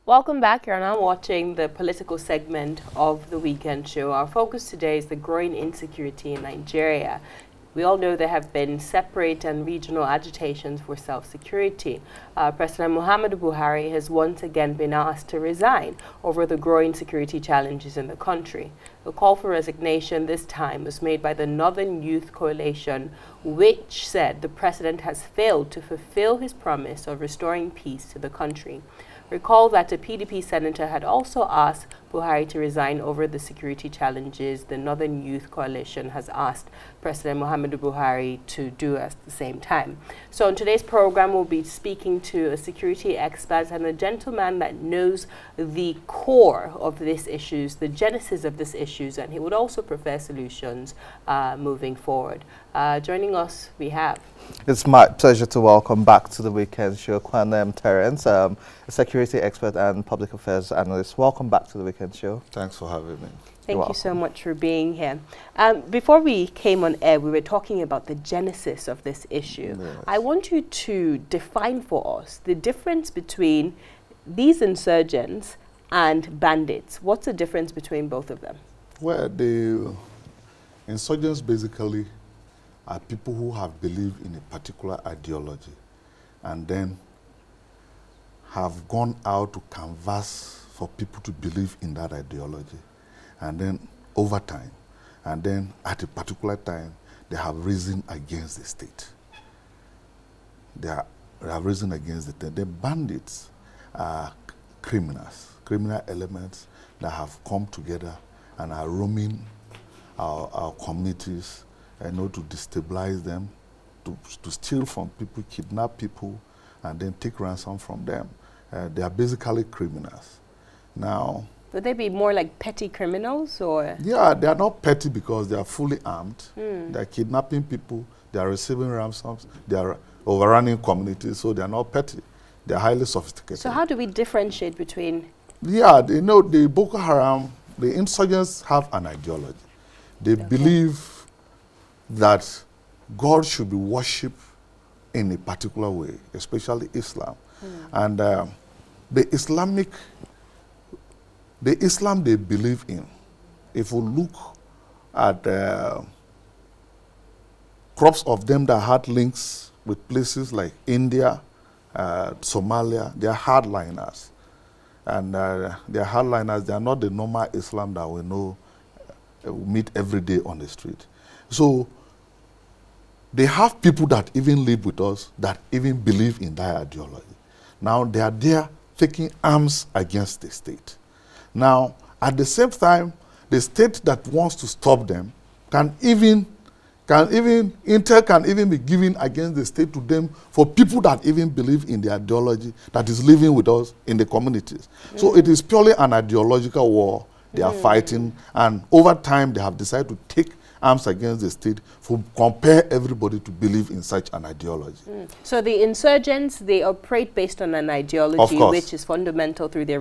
Welcome back. You're now watching the political segment of the weekend show. Our focus today is the growing insecurity in Nigeria. We all know there have been separate and regional agitations for self-security. President Muhammadu Buhari has once again been asked to resign over the growing security challenges in the country. The call for resignation this time was made by the Northern Youth Coalition, which said the president has failed to fulfill his promise of restoring peace to the country. Recall that a PDP senator had also asked Buhari to resign over the security challenges the Northern Youth Coalition has asked President Muhammadu Buhari to do at the same time. So in today's program, we'll be speaking to a security expert and a gentleman that knows the core of these issues, the genesis of these issues, and he would also prefer solutions moving forward. Joining us, we have... It's my pleasure to welcome back to the weekend show Kuanum Terrence, a security expert and public affairs analyst. Welcome back to the weekend show. Thanks for having me. Thank you so much for being here. Before we came on air, we were talking about the genesis of this issue. Yes. I want you to define for us the difference between these insurgents and bandits. What's the difference between both of them? Well, the insurgents basically are people who have believed in a particular ideology and then have gone out to canvass for people to believe in that ideology. And then over time, and then at a particular time, they have risen against the state. They have risen against the state. The bandits are criminals, criminal elements that have come together and are roaming our communities, to destabilize them, to steal from people, kidnap people, and then take ransom from them. They are basically criminals. Now, would they be more like petty criminals, or? Yeah, they are not petty because they are fully armed. They are kidnapping people. They are receiving ransoms. They are overrunning communities, so they are not petty. They are highly sophisticated. So how do we differentiate between? Yeah, the Boko Haram, the insurgents have an ideology. They believe that God should be worshipped in a particular way, especially Islam. And the Islam they believe in, if we look at crops of them that had links with places like India, Somalia, they are hardliners. And they are hardliners, they are not the normal Islam that we know, we meet every day on the street. So they have people that even live with us that even believe in that ideology. Now they are there taking arms against the state. Now, at the same time, the state that wants to stop them intel can even be given against the state to them for people that even believe in the ideology that is living with us in the communities. So it is purely an ideological war they are fighting, and over time they have decided to take arms against the state to compare everybody to believe in such an ideology. So the insurgents, they operate based on an ideology which is fundamental through their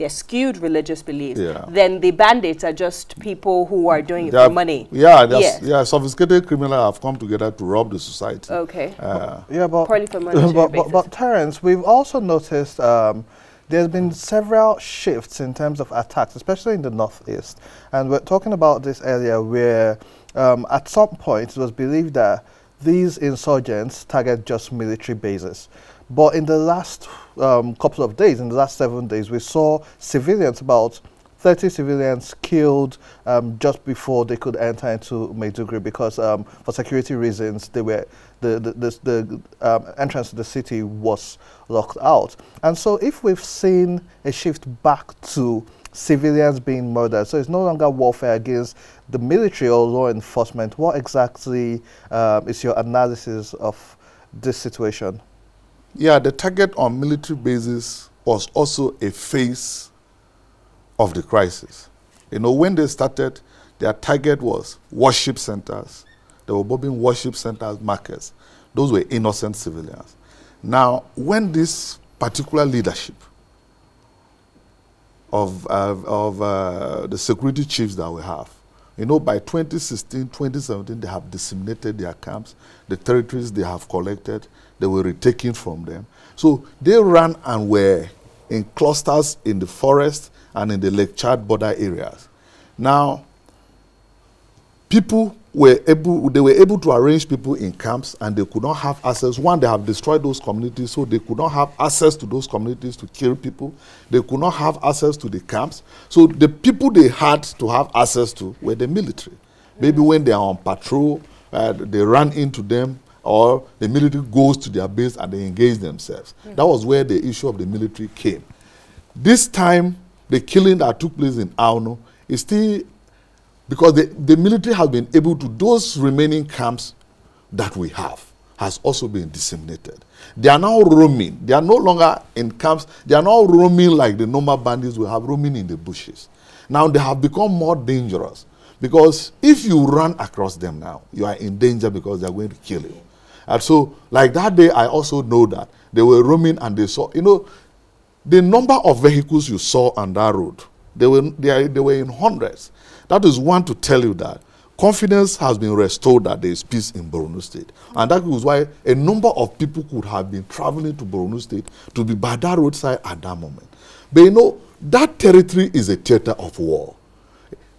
skewed religious beliefs. Yeah. Then the bandits are just people who are doing it for money. Yeah, sophisticated criminals have come together to rob the society. Okay. But, for money but Terrence, we've also noticed there's been several shifts in terms of attacks, especially in the northeast. And we're talking about this earlier where at some point it was believed that these insurgents target just military bases. But in the last couple of days, in the last 7 days, we saw civilians, about 30 civilians killed just before they could enter into Maiduguri because for security reasons, the entrance to the city was locked out. And so if we've seen a shift back to civilians being murdered, so it's no longer warfare against the military or law enforcement, what exactly is your analysis of this situation? Yeah, the target on military bases was also a phase of the crisis. When they started, their target was worship centers. They were bombing worship centers, markets. Those were innocent civilians. Now, when this particular leadership of the security chiefs that we have, by 2016, 2017, they have disseminated their camps, the territories they have collected, they were retaken from them. So they ran and were in clusters in the forest and in the Lake Chad border areas. Now, people were able to arrange people in camps, and they could not have access. One, they have destroyed those communities, so they could not have access to those communities to kill people. They could not have access to the camps. So the people they had to have access to were the military. Maybe when they are on patrol, they run into them, or the military goes to their base and they engage themselves. That was where the issue of the military came. This time, the killing that took place in Auno is still because the military has been able to, those remaining camps that we have has also been disseminated. They are now roaming. They are no longer in camps. They are now roaming like the normal bandits we have roaming in the bushes. Now they have become more dangerous because if you run across them now, you are in danger because they are going to kill you. And so, like that day, I also know that they were roaming and they saw, you know, the number of vehicles you saw on that road, they were in hundreds. That is one to tell you that confidence has been restored that there is peace in Borno State. And that was why a number of people could have been traveling to Borno State to be by that roadside at that moment. But you know, that territory is a theater of war.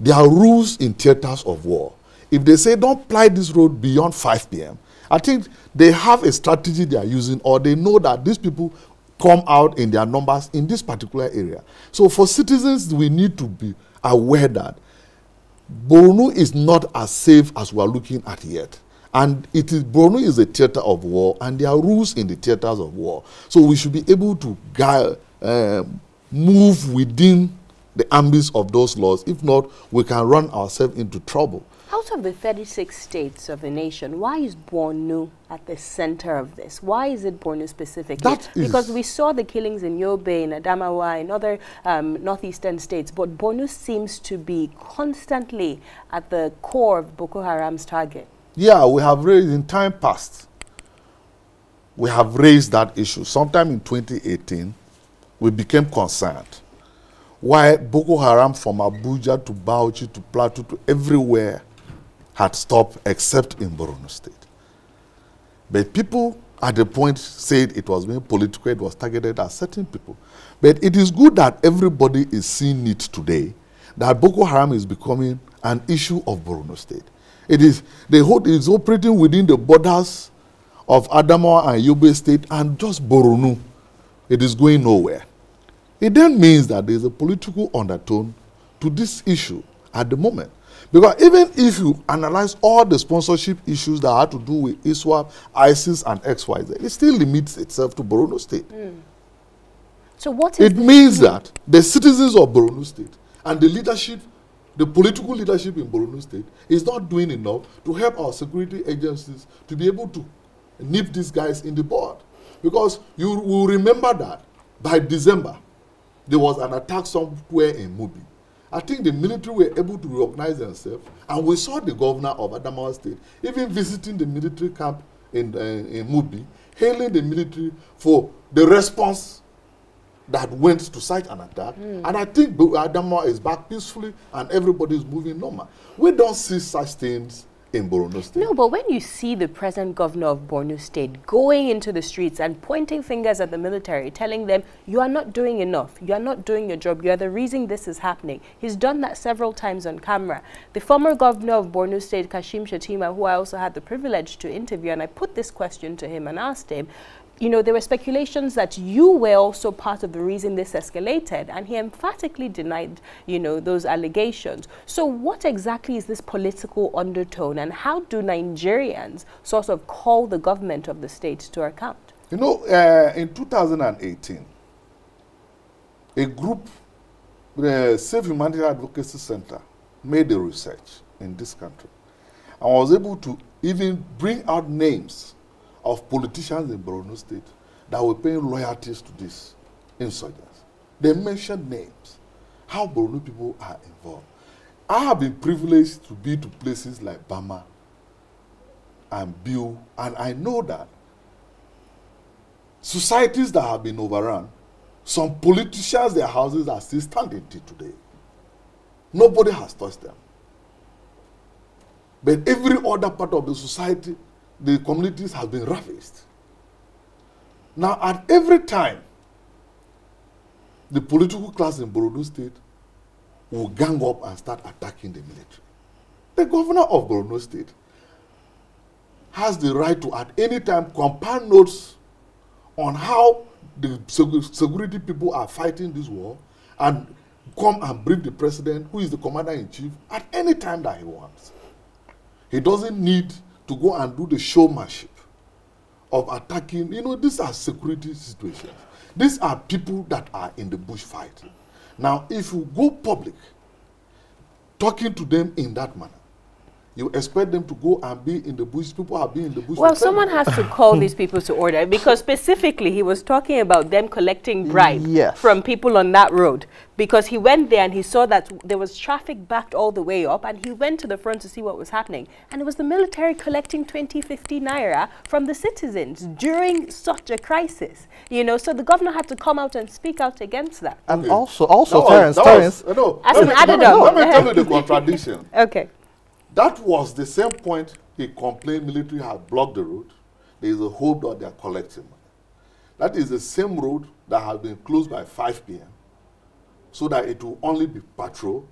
There are rules in theaters of war. If they say don't ply this road beyond 5 p.m., I think they have a strategy they are using, or they know that these people come out in their numbers in this particular area. So for citizens, we need to be aware that Borno is not as safe as we are looking at yet. And Borno is a theater of war, and there are rules in the theaters of war. So we should be able to move within the ambits of those laws. If not, we can run ourselves into trouble. Out of the 36 states of the nation, why is Borno at the center of this? Why is it Borno specifically? Because we saw the killings in Yobe, in Adamawa, in other northeastern states, but Borno seems to be constantly at the core of Boko Haram's target. Yeah, we have raised in time past. We have raised that issue. Sometime in 2018, we became concerned. Why Boko Haram from Abuja to Bauchi to Plateau to everywhere had stopped except in Borno State. But people at the point said it was being political, it was targeted at certain people. But it is good that everybody is seeing it today, that Boko Haram is becoming an issue of Borno State. It is operating within the borders of Adamawa and Yobe State and just Borno. It is going nowhere. It then means that there is a political undertone to this issue at the moment. Because even if you analyze all the sponsorship issues that have to do with ISWAP, ISIS, and XYZ, it still limits itself to Borno State. So what is it means that the citizens of Borno State and the leadership, the political leadership in Borno State, is not doing enough to help our security agencies to be able to nip these guys in the bud. Because you will remember that by December, there was an attack somewhere in Mubi. I think the military were able to reorganize themselves, and we saw the governor of Adamawa State even visiting the military camp in Mubi, hailing the military for the response that went to such an attack. And I think Adamawa is back peacefully, and everybody is moving normal. We don't see such things in Borno State. No, but when you see the present governor of Borno State going into the streets and pointing fingers at the military, telling them, you are not doing enough, you are not doing your job, you are the reason this is happening. He's done that several times on camera. The former governor of Borno State, Kashim Shettima, who I also had the privilege to interview, and I put this question to him and asked him, you know, there were speculations that you were also part of the reason this escalated, and he emphatically denied, you know, those allegations. So what exactly is this political undertone, and how do Nigerians sort of call the government of the state to account? You know, in 2018, a group, the Safe Humanitarian Advocacy Center, made a research in this country and was able to even bring out names of politicians in Borno State that were paying loyalties to these insurgents. They mentioned names, how Borno people are involved. I have been privileged to be to places like Bama and Biu, and I know that societies that have been overrun, some politicians, their houses are still standing till today. Nobody has touched them. But every other part of the society, the communities have been ravaged. Now, at every time the political class in Borno State will gang up and start attacking the military. The governor of Borno State has the right to, at any time, compile notes on how the security people are fighting this war and come and brief the president, who is the commander-in-chief, at any time that he wants. He doesn't need to go and do the showmanship of attacking. You know, these are security situations. These are people that are in the bush fight. Now, if you go public, talking to them in that manner, you expect them to go and be in the bush. People are being in the bush. Well, someone has to call these people to order, because specifically he was talking about them collecting bribes from people on that road, because he went there and he saw that there was traffic backed all the way up, and he went to the front to see what was happening. And it was the military collecting 20, 50 naira from the citizens during such a crisis. You know, so the governor had to come out and speak out against that. And also, Terrence, let me tell you the contradiction. Okay. That was the same point he complained military had blocked the road. There is a hold that they are collecting money. That is the same road that has been closed by 5 p.m. so that it will only be patrol.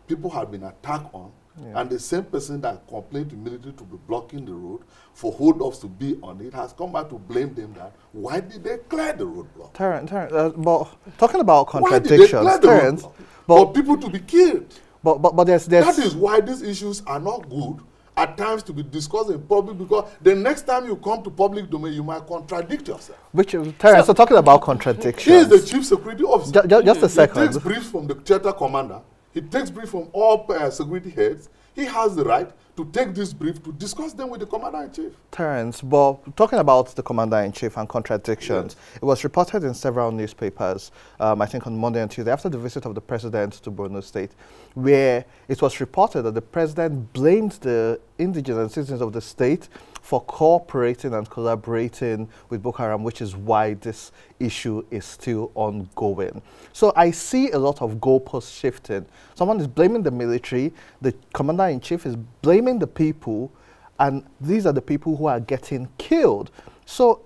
People have been attacked on. Yeah. And the same person that complained to military to be blocking the road for hold-offs to be on it has come back to blame them that why did they clear the roadblock? Terrence, but talking about contradictions, Terrence, for people to be killed. But there's that is why these issues are not good at times to be discussed in public, because the next time you come to public domain, you might contradict yourself. Which, Terrence, so talking about contradictions. He is the chief security officer. Just a second. He takes briefs from the theater commander. He takes briefs from all security heads. He has the right to take this brief to discuss them with the commander-in-chief. Terrence, but talking about the commander-in-chief and contradictions, it was reported in several newspapers, I think on Monday and Tuesday, after the visit of the president to Borno State, where it was reported that the president blamed the indigenous citizens of the state for cooperating and collaborating with Boko Haram, which is why this issue is still ongoing. So I see a lot of goalpost shifting. Someone is blaming the military, the commander-in-chief is blaming the people, and these are the people who are getting killed. So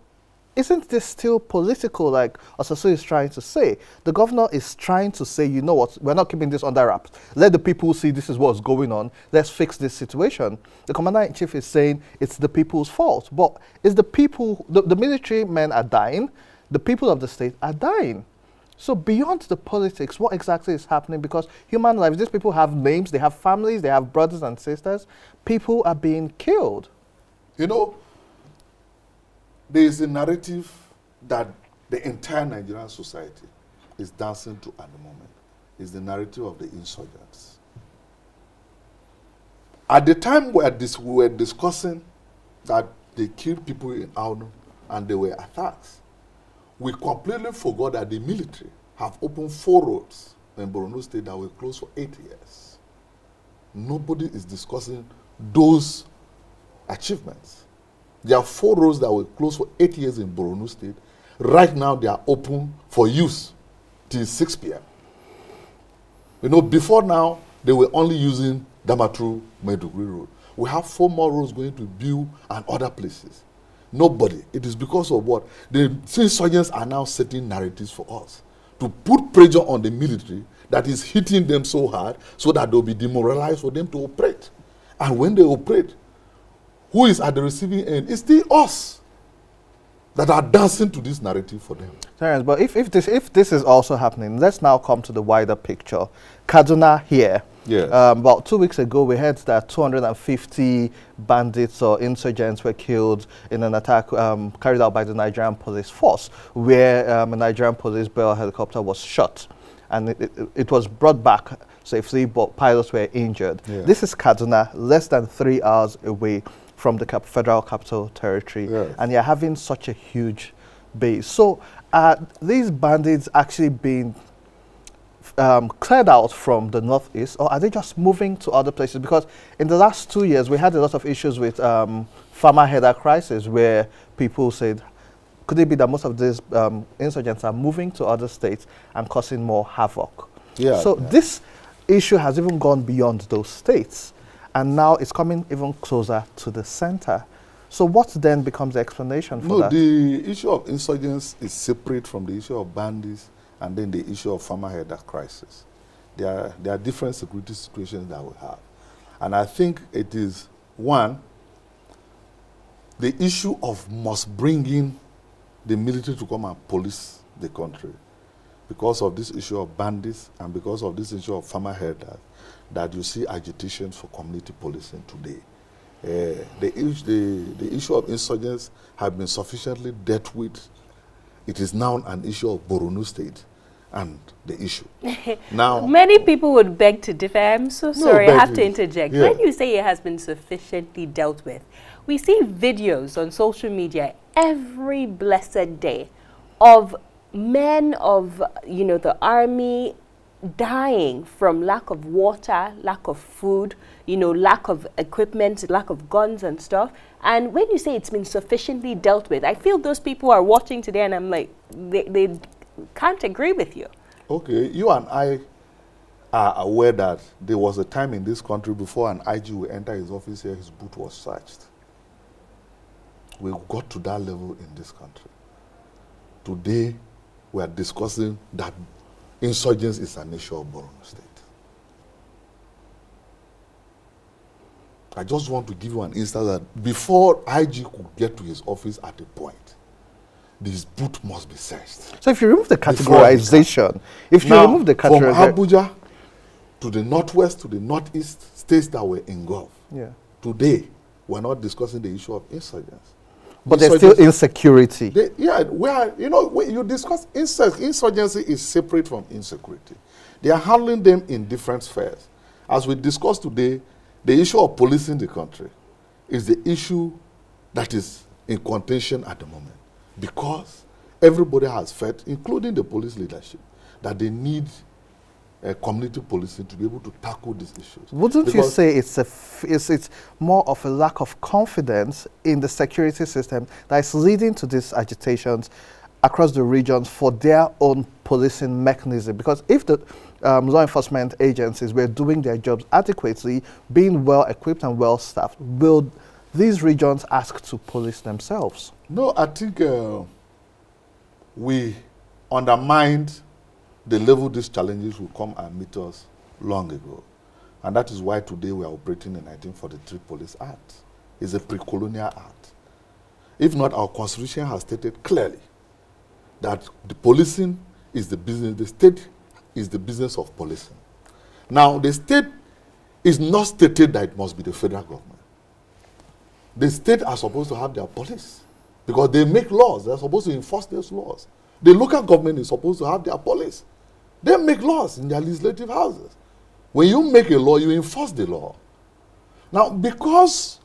isn't this still political, like Osasu is trying to say? The governor is trying to say, you know what, we're not keeping this under wraps. Let the people see this is what's going on. Let's fix this situation. The commander-in-chief is saying it's the people's fault. But it's the people, the military men are dying. The people of the state are dying. So beyond the politics, what exactly is happening? Because human lives, these people have names, they have families, they have brothers and sisters. People are being killed. You know, there is a narrative that the entire Nigerian society is dancing to at the moment. It's the narrative of the insurgents. At the time we were discussing that they killed people in Kuanum and there were attacks, we completely forgot that the military have opened 4 roads in Borno State that were closed for 8 years. Nobody is discussing those achievements. There are 4 roads that were closed for 8 years in Borno State. Right now, they are open for use till 6 p.m. You know, before now, they were only using Damaturu-Maiduguri Road. We have 4 more roads going to Biu and other places. Nobody. It is because of what? The insurgents are now setting narratives for us to put pressure on the military that is hitting them so hard so that they'll be demoralized for them to operate. And when they operate, who is at the receiving end? It's still us that are dancing to this narrative for them. Terrence, but if this is also happening, let's now come to the wider picture. Kaduna here. Yes. About 2 weeks ago, we heard that 250 bandits or insurgents were killed in an attack carried out by the Nigerian police force, where a Nigerian police Bell helicopter was shot. And it was brought back safely, but pilots were injured. Yeah. This is Kaduna, less than 3 hours away from the Federal Capital Territory, yes. And you're having such a huge base. So these bandits actually being cleared out from the northeast, or are they just moving to other places? Because in the last 2 years, we had a lot of issues with farmer header crisis, where people said, could it be that most of these insurgents are moving to other states and causing more havoc? Yeah, so this issue has even gone beyond those states. And now it's coming even closer to the center. So what then becomes the explanation for that? The issue of insurgents is separate from the issue of bandits and then the issue of farmer herder crisis. There are different security situations that we have. And I think it is, one, the issue of must bring in the military to come and police the country because of this issue of bandits and because of this issue of farmer herders, that you see agitations for community policing today. The issue of insurgents have been sufficiently dealt with. It is now an issue of Borno State and the issue. Now, many people would beg to differ. I'm so sorry, I have to interject. Yeah. When you say it has been sufficiently dealt with, we see videos on social media every blessed day of men of, you know, the army dying from lack of water, lack of food, you know, lack of equipment, lack of guns and stuff. And when you say it's been sufficiently dealt with, I feel those people are watching today and I'm like, they can't agree with you. Okay, you and I are aware that there was a time in this country before an IG would enter his office here, his boot was searched. We got to that level in this country. Today, we are discussing that insurgents is an issue of Borno State. I just want to give you an instance that before IG could get to his office at a point, this boot must be searched. So if you remove the categorization, if you remove the categorization... From Abuja to the northwest to the northeast states that were engulfed, today we're not discussing the issue of insurgents. But there's still insecurity. You know, when you discuss insurgency is separate from insecurity. They are handling them in different spheres. As we discussed today, the issue of policing the country is the issue that is in contention at the moment, because everybody has felt, including the police leadership, that they need community policing to be able to tackle these issues. Wouldn't you say it's more of a lack of confidence in the security system that is leading to these agitations across the regions for their own policing mechanism? Because if the law enforcement agencies were doing their jobs adequately, being well equipped and well staffed, will these regions ask to police themselves? No, I think we undermined the level these challenges will come and meet us long ago. And that is why today we are operating the 1943 Police Act. It's a pre-colonial act. If not, our constitution has stated clearly that the policing is the business, the state is the business of policing. Now, the state is not stated that it must be the federal government. The state are supposed to have their police because they make laws. They're supposed to enforce those laws. The local government is supposed to have their police. They make laws in their legislative houses. When you make a law, you enforce the law. Now, because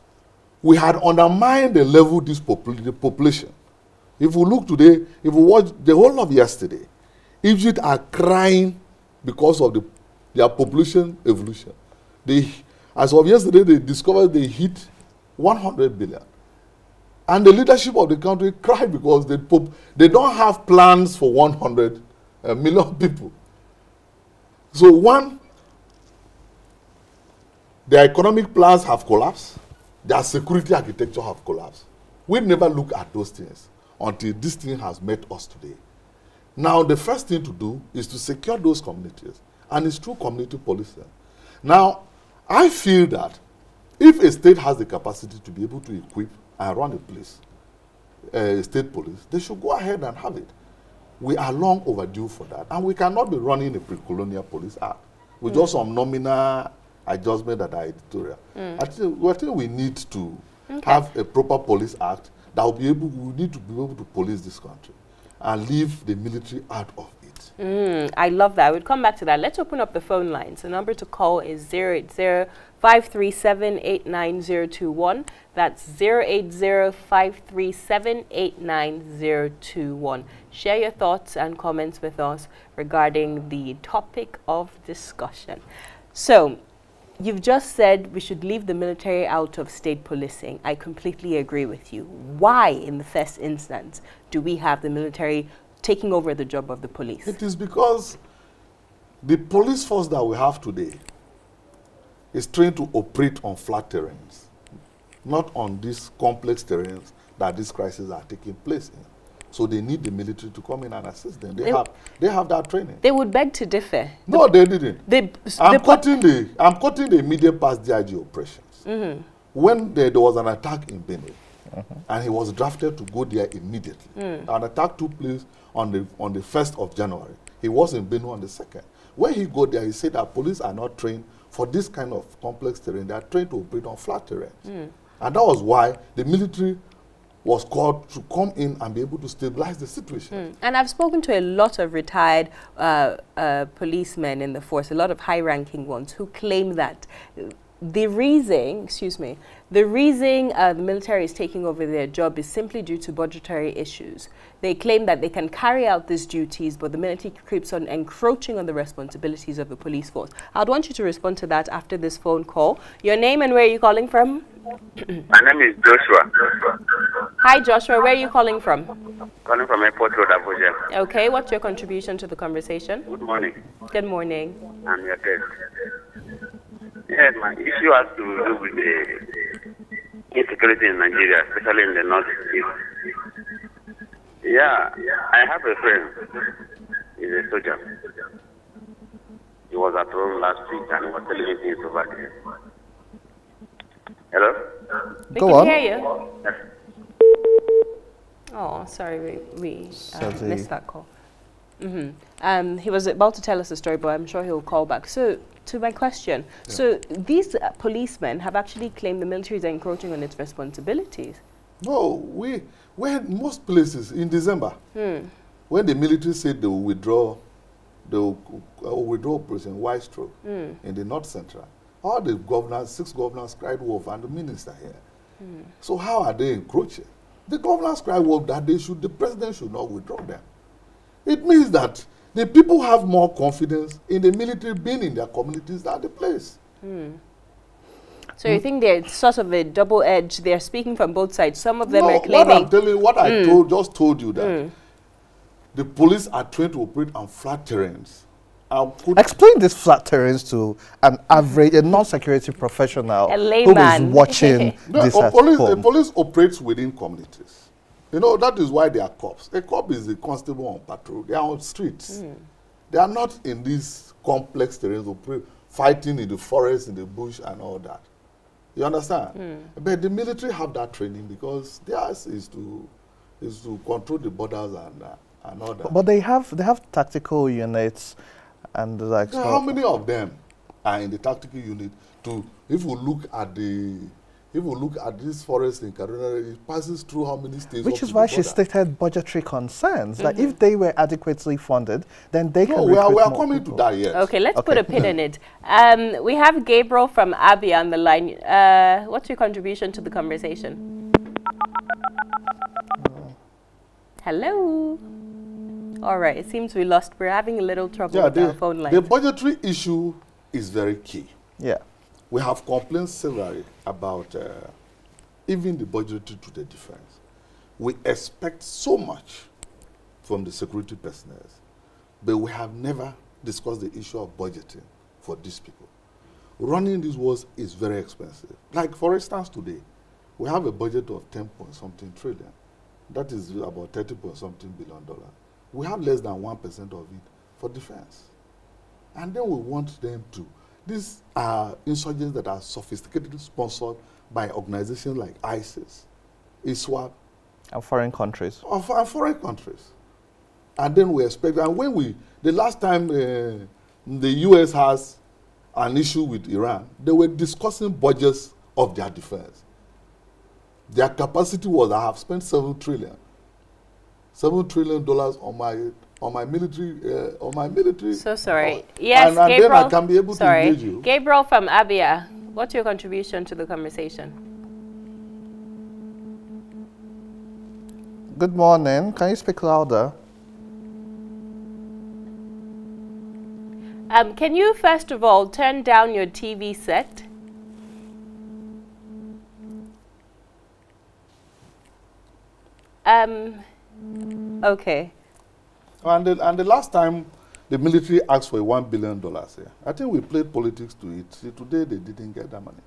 we had undermined the level of this population, if we look today, if we watch the whole of yesterday, Egypt are crying because of their population evolution. As of yesterday, they discovered they hit 100 billion. And the leadership of the country cried because they don't have plans for 100 million people. So one, their economic plans have collapsed. Their security architecture have collapsed. We never look at those things until this thing has met us today. Now, the first thing to do is to secure those communities. And it's through community policing. Now, I feel that if a state has the capacity to be able to equip and run a place, state police, they should go ahead and have it. We are long overdue for that. And we cannot be running a pre-colonial police act with just some nominal adjustment that are editorial. I think we need to have a proper police act that will be able, we need to be able to police this country and leave the military out of it. I love that. We'll come back to that. Let's open up the phone lines. The number to call is 080-537-89021. That's 080-537-89021. Share your thoughts and comments with us regarding the topic of discussion. So, you've just said we should leave the military out of state policing. I completely agree with you. Why, in the first instance, do we have the military taking over the job of the police? It is because the police force that we have today is trained to operate on flat terrains, not on these complex terrains that these crises are taking place in. So they need the military to come in and assist them. They have that training. They would beg to differ. No, they didn't. I'm quoting the immediate past DIG operations. When there was an attack in Benue, and he was drafted to go there immediately. An attack took place on the 1st of January. He was in Benue on the 2nd. When he got there, he said that police are not trained for this kind of complex terrain. They are trained to operate on flat terrains. And that was why the military was called to come in and be able to stabilize the situation. And I've spoken to a lot of retired policemen in the force, a lot of high-ranking ones, who claim that the reason the military is taking over their job is simply due to budgetary issues. They claim that they can carry out these duties, but the military keeps on encroaching on the responsibilities of the police force. I'd want you to respond to that after this phone call. Your name and where are you calling from? My name is Joshua. Hi, Joshua. Where are you calling from? Calling from Airport Road, Abuja. Okay. What's your contribution to the conversation? Good morning. Good morning. I'm your guest. Yes, my issue has to do with the insecurity in Nigeria, especially in the northeast. Yeah, I have a friend. He's a soldier. He was at home last week and he was telling me things over there. Hello? We can hear you. Oh, sorry, we missed that call. He was about to tell us a story, but I'm sure he'll call back. So, to my question, so these policemen have actually claimed the military is encroaching on its responsibilities. No, we had most places in December, when the military said they will withdraw Operation White Stroke in the North Central, all the governors, 6 governors cried wolf and the minister here. So how are they encroaching? The governors cried wolf that the president should not withdraw them. It means that the people have more confidence in the military being in their communities than the place. So you think they're sort of a double edge? They're speaking from both sides. Some of them are claiming. What I'm telling you, what I just told you that the police are trained to operate on flat terrains. Explain these flat terrains to an average, a non-security professional who is watching this at home. The police operates within communities. You know, that is why they are cops. A cop is a constable on patrol. They are on streets. They are not in these complex terrains, fighting in the forest, in the bush, and all that. You understand? But the military have that training because theirs is to control the borders and all that. But they have tactical units, and like. So how many of them are in the tactical unit? If we look at this forest in Kaduna, it passes through how many states? Which is why she stated budgetary concerns. Like if they were adequately funded, then they can recruit we are more coming people. to that yet. Okay, let's put a pin in it. We have Gabriel from Abia on the line. What's your contribution to the conversation? Hello. All right, it seems we lost. We're having a little trouble with our phone line. The budgetary issue is very key. Yeah. We have complained severally about even the budgetary to the defense. We expect so much from the security personnel, but we have never discussed the issue of budgeting for these people. Running these wars is very expensive. Like, for instance, today, we have a budget of 10-point-something trillion. That is about $30-point-something billion. We have less than 1% of it for defense. And then we want them to. These are insurgents that are sophisticatedly sponsored by organizations like ISIS, ISWAP. And foreign countries. And foreign countries. And then we expect, and when the last time the US has an issue with Iran, they were discussing budgets of their defense. Their capacity was, I have spent $7 trillion on my military. So sorry. Yes, and Gabriel. then I can be able to engage you. Gabriel from Abia, what's your contribution to the conversation? Good morning. Can you speak louder? Can you first of all turn down your TV set? Okay. And the last time the military asked for $1 billion here, I think we played politics to it. See, today they didn't get that money.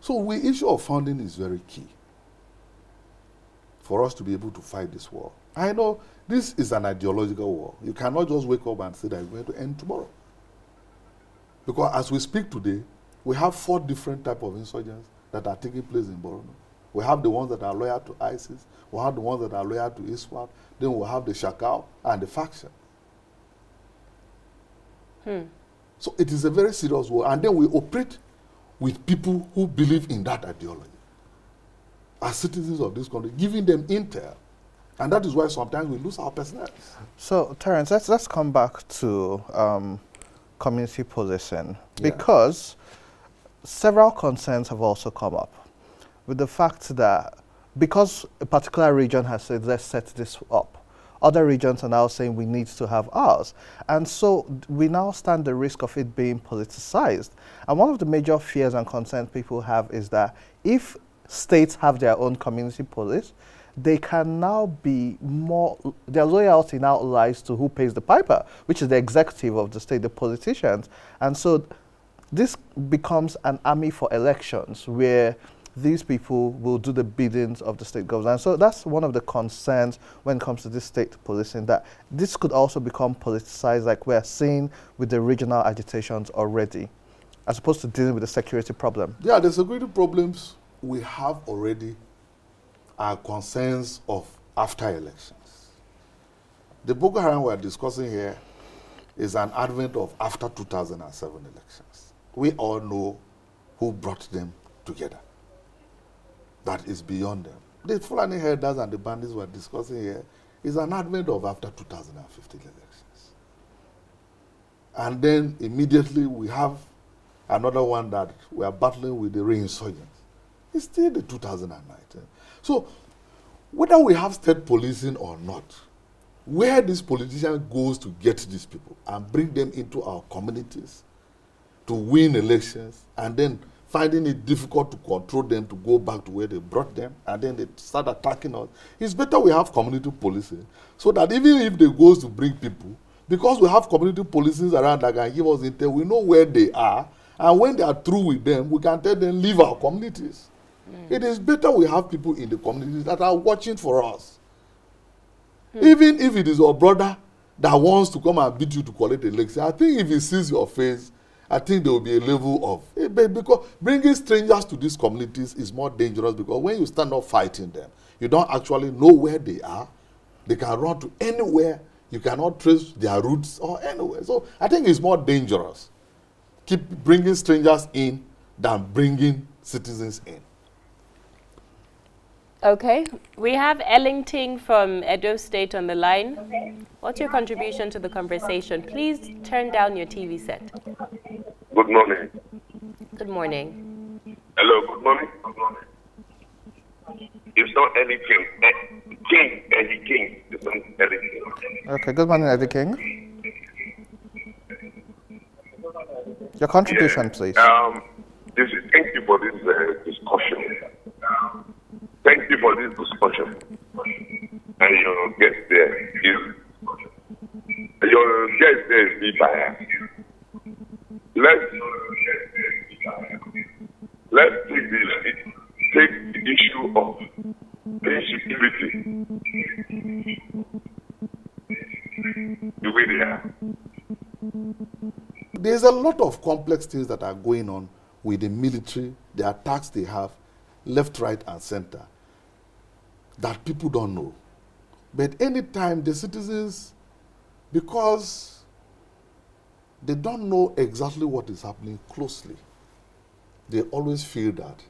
So the issue of funding is very key for us to be able to fight this war. I know this is an ideological war. You cannot just wake up and say that it's going to end tomorrow. Because as we speak today, we have 4 different types of insurgents that are taking place in Borno. We have the ones that are loyal to ISIS, we have the ones that are loyal to ISWAP, then we have the Shakal and the faction. So it is a very serious war. And then we operate with people who believe in that ideology as citizens of this country, giving them intel. And that is why sometimes we lose our personality. So, Terrence, let's come back to community policing, because several concerns have also come up with the fact that because a particular region has said, let's set this up, other regions are now saying we need to have ours. And so we now stand the risk of it being politicized. And one of the major fears and concerns people have is that if states have their own community police, they can now be more, their loyalty now lies to who pays the piper, which is the executive of the state, the politicians. And so this becomes an army for elections where these people will do the biddings of the state government. And so that's one of the concerns when it comes to this state policing, that this could also become politicized like we're seeing with the regional agitations already, as opposed to dealing with the security problem. Yeah, the security problems we have already are concerns of after elections. The Boko Haram we're discussing here is an advent of after 2007 elections. We all know who brought them together. That is beyond them. The Fulani herders and the bandits we're discussing here is an advent of after 2015 elections. And then immediately we have another one that we are battling with, the reinsurgents. It's still the 2019. So whether we have state policing or not, where this politician goes to get these people and bring them into our communities to win elections, and then finding it difficult to control them to go back to where they brought them, and then they start attacking us, it's better we have community policing, so that even if they go to bring people, because we have community policing around that can give us intel, we know where they are, and when they are through with them, we can tell them, leave our communities. It is better we have people in the communities that are watching for us. Even if it is your brother that wants to come and beat you to collect a election, I think if he sees your face, I think there will be a level of, because bringing strangers to these communities is more dangerous, because when you stand up fighting them, you don't actually know where they are. They can run to anywhere. You cannot trace their roots or anywhere. So I think it's more dangerous. Keep bringing strangers in than bringing citizens in. Okay, we have Ellington from Edo State on the line. What's your contribution to the conversation? Please turn down your TV set. Good morning. Good morning. Hello, good morning. Good morning. It's not Eddie King. Eddie King. It's not Eddie King. Okay, good morning, Eddie King. Your contribution, please. Thank you for this discussion. Thank you for this discussion. And your guest there is Let's take the issue of insecurity the way they are. There's a lot of complex things that are going on with the military, the attacks they have, left, right, and center, that people don't know. But anytime the citizens, because they don't know exactly what is happening closely, they always feel that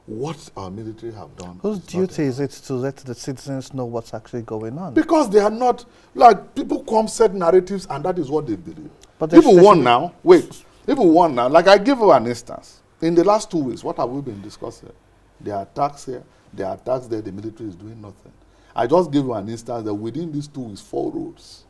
what our military have done. Whose duty is it to let the citizens know what's actually going on? Because they are not, like, people come set narratives and that is what they believe. But People want now, like I give you an instance. In the last 2 weeks, what have we been discussing? There are attacks here, there are attacks there, the military is doing nothing. I just give you an instance that within these 2 weeks, 4 roads.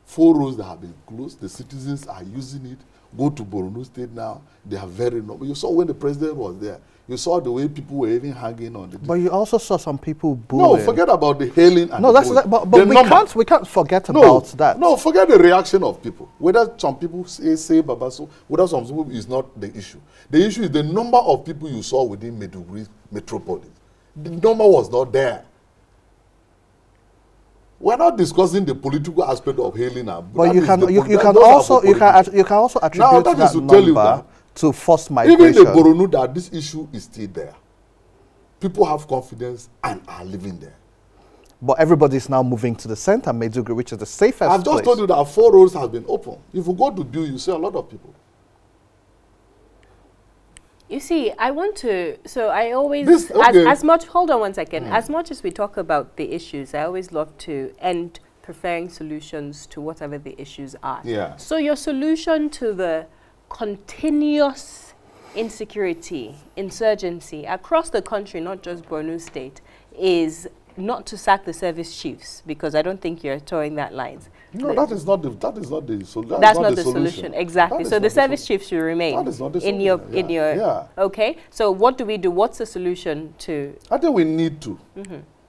4 roads that have been closed, the citizens are using it. Go to Borno State now, they are very normal. You saw when the president was there, you saw the way people were even hanging on. But you also saw some people booing. No, forget about the hailing and but we can't forget about that. No, forget the reaction of people. Whether some people say Babaso, whether some people is not the issue. The issue is the number of people you saw within Maiduguri metropolis. The number was not there. We're not discussing the political aspect of hailing her. But you can also attribute now, that is that to tell you number that to forced migration. even the Boronu, that this issue is still there. People have confidence and are living there. But everybody is now moving to the center, Maiduguri, which is the safest I've just place. told you that 4 roads have been open. If you go to Biu, you see a lot of people. You see, I want to, so I always, as much, hold on one second, as much as we talk about the issues, I always love to end preferring solutions to whatever the issues are. Yeah. So your solution to the continuous insecurity, insurgency across the country, not just Borno State, is not to sack the service chiefs, because I don't think you're towing that lines. No, that is not the solution. That's not the solution. Exactly. So the service chiefs should remain that is not the in solution. your okay. So what do we do? What's the solution to? I think we need to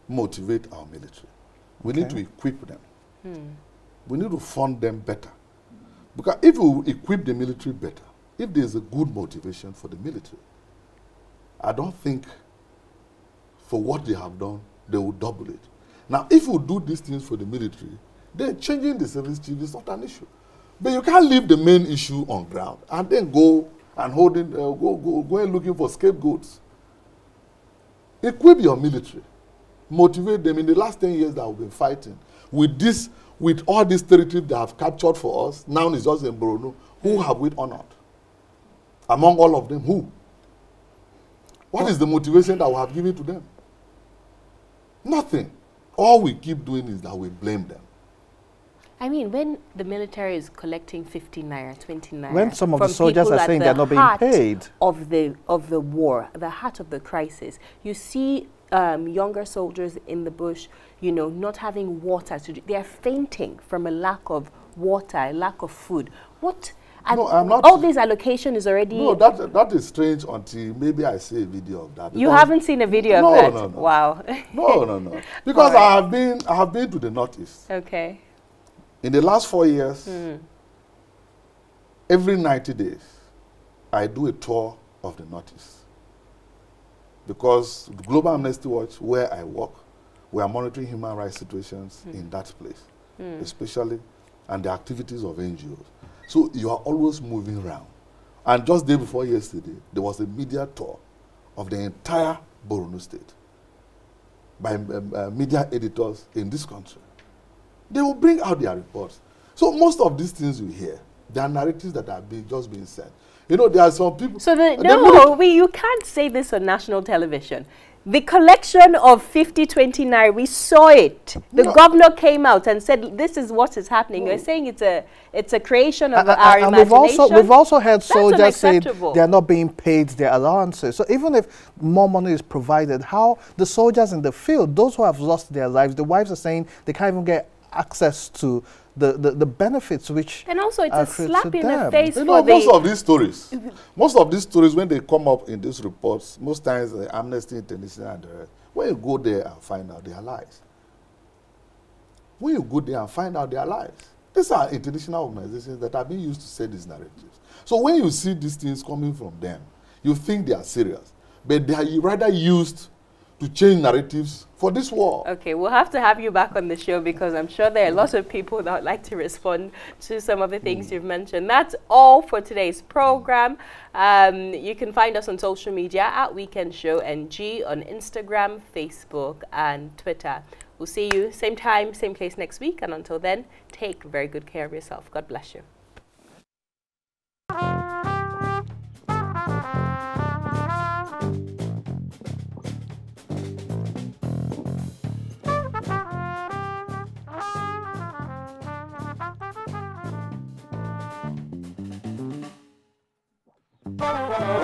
motivate our military. We need to equip them. We need to fund them better. Because if we equip the military better, if there is a good motivation for the military, I don't think for what they have done, they will double it. Now, if we do these things for the military, then changing the service chief is not an issue. But you can't leave the main issue on ground and then go and go and looking for scapegoats. Equip your military. Motivate them. In the last 10 years that we've been fighting, with all these territories they have captured for us, now it's just in Borno, who have we honored? Among all of them, who? What is the motivation that we have given to them? Nothing. All we keep doing is that we blame them. I mean, when the military is collecting 50 naira, 20 naira, when some of the soldiers are saying they're not being paid, of the war, the heart of the crisis, you see younger soldiers in the bush, you know, not having water to drink. They are fainting from a lack of water, a lack of food. What? And no, I'm not. All this allocation is already. No, that is strange until maybe I see a video of that. You haven't seen a video of that? No, no. Wow. No. Because I have been to the Northeast. Okay. In the last 4 years, every 90 days, I do a tour of the Northeast. Because Global Amnesty Watch, where I work, we are monitoring human rights situations in that place, especially, and the activities of NGOs. So you are always moving around. And just day before yesterday, there was a media tour of the entire Borno State by media editors in this country. They will bring out their reports. So most of these things you hear, they are narratives that are just being said. You know, there are some people... So you can't say this on national television. The collection of 50, 20 naira, we saw it. The governor came out and said, this is what is happening. You're saying it's a creation of our imagination. We've also heard soldiers saying they're not being paid their allowances. So even if more money is provided, how the soldiers in the field, those who have lost their lives, the wives are saying they can't even get access to the benefits which and also it's a slap in the face. You know, most of these stories when they come up in these reports, most times Amnesty International and the rest, when you go there and find out their lies, these are international organizations that are being used to say these narratives. So when you see these things coming from them, you think they are serious, but they are rather used to change narratives for this war. Okay, we'll have to have you back on the show because I'm sure there are lots of people that would like to respond to some of the things you've mentioned. That's all for today's program. You can find us on social media at Weekend Show NG on Instagram, Facebook, and Twitter. We'll see you same time, same place next week. And until then, take very good care of yourself. God bless you. Bye.